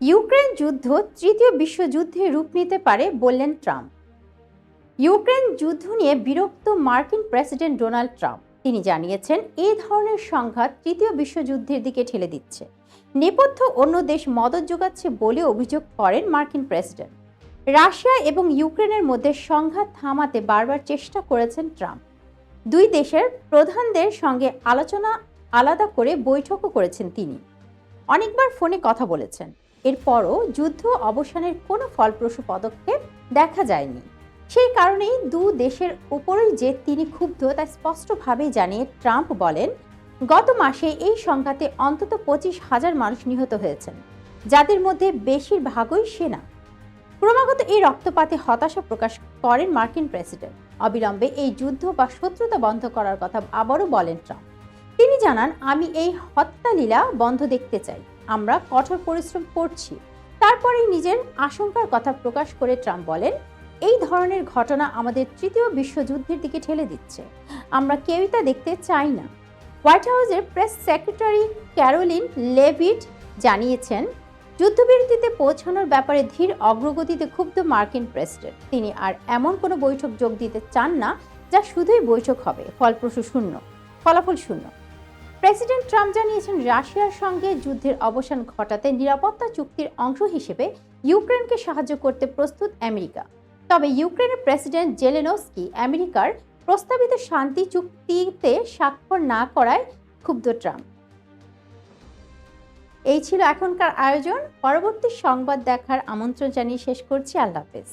Ukraine যুদ্ধ তৃতীয় বিশ্বযুদ্ধে রূপ নিতে পারে বললেন ট্রাম্প। ইউক্রেন যুদ্ধ নিয়ে বিরক্ত মার্কিন প্রেসিডেন্ট ডোনাল্ড ট্রাম্প। তিনি জানিয়েছেন, এই ধরনের সংঘাত তৃতীয় বিশ্বযুদ্ধের দিকে ঠেলে দিচ্ছে। নেপথ্য অন্য দেশ মদদ যোগাচ্ছে বলে অভিযোগ করেন মার্কিন প্রেসিডেন্ট। রাশিয়া এবং ইউক্রেনের মধ্যে সংঘাত থামাতে বারবার চেষ্টা করেছেন ট্রাম্প। দুই দেশের প্রধানদের সঙ্গে আলোচনা আলাদা করে বৈঠকও করেছেন তিনি। অনেকবার ফোনে কথা বলেছেন। এরপরও যুদ্ধ অবসানের কোনো ফলপ্রসূ পদক্ষেপ দেখা যায়নি। সেই কারণেই দু দেশের উপরই যে তিনি ক্ষুব্ধ তা স্পষ্টভাবেই জানিয়ে ট্রাম্প বলেন, গত মাসে এই সংঘাতে অন্তত 25,000 মানুষ নিহত হয়েছেন, যাদের মধ্যে বেশিরভাগই সেনা। ক্রমাগত এই রক্তপাতে হতাশা প্রকাশ করেন মার্কিন প্রেসিডেন্ট। অবিলম্বে এই যুদ্ধ বা শত্রুতা বন্ধ করার কথা আবারও বলেন ট্রাম্প। তিনি জানান, আমি এই হত্যালীলা বন্ধ দেখতে চাই। আমরা কঠোর পরিশ্রম করছি। তারপরেই নিজের আশঙ্কার কথা প্রকাশ করে ট্রাম্প বলেন, এই ধরনের ঘটনা আমাদের তৃতীয় বিশ্বযুদ্ধের দিকে ঠেলে দিচ্ছে। আমরা কেউই তা দেখতে চাই না। হোয়াইট হাউসের প্রেস সেক্রেটারি ক্যারোলিন লেভিট জানিয়েছেন, যুদ্ধবিরতিতে পৌঁছানোর ব্যাপারে ধীর অগ্রগতিতে ক্ষুব্ধ মার্কিন প্রেসিডেন্ট। তিনি আর এমন কোনো বৈঠক যোগ দিতে চান না যা শুধুই বৈঠক হবে, ফলাফল শূন্য। প্রেসিডেন্ট ট্রাম্প জানিয়েছেন, রাশিয়ার সঙ্গে যুদ্ধের অবসান ঘটাতে নিরাপত্তা চুক্তির অংশ হিসেবে ইউক্রেনকে সাহায্য করতে প্রস্তুত আমেরিকা। তবে ইউক্রেনের প্রেসিডেন্ট জেলেনস্কি আমেরিকার প্রস্তাবিত শান্তি চুক্তিতে স্বাক্ষর না করায় ক্ষুব্ধ ট্রাম্প। এই ছিল এখনকার আয়োজন। পরবর্তী সংবাদ দেখার আমন্ত্রণ জানিয়ে শেষ করছি। আল্লাহ হাফেজ।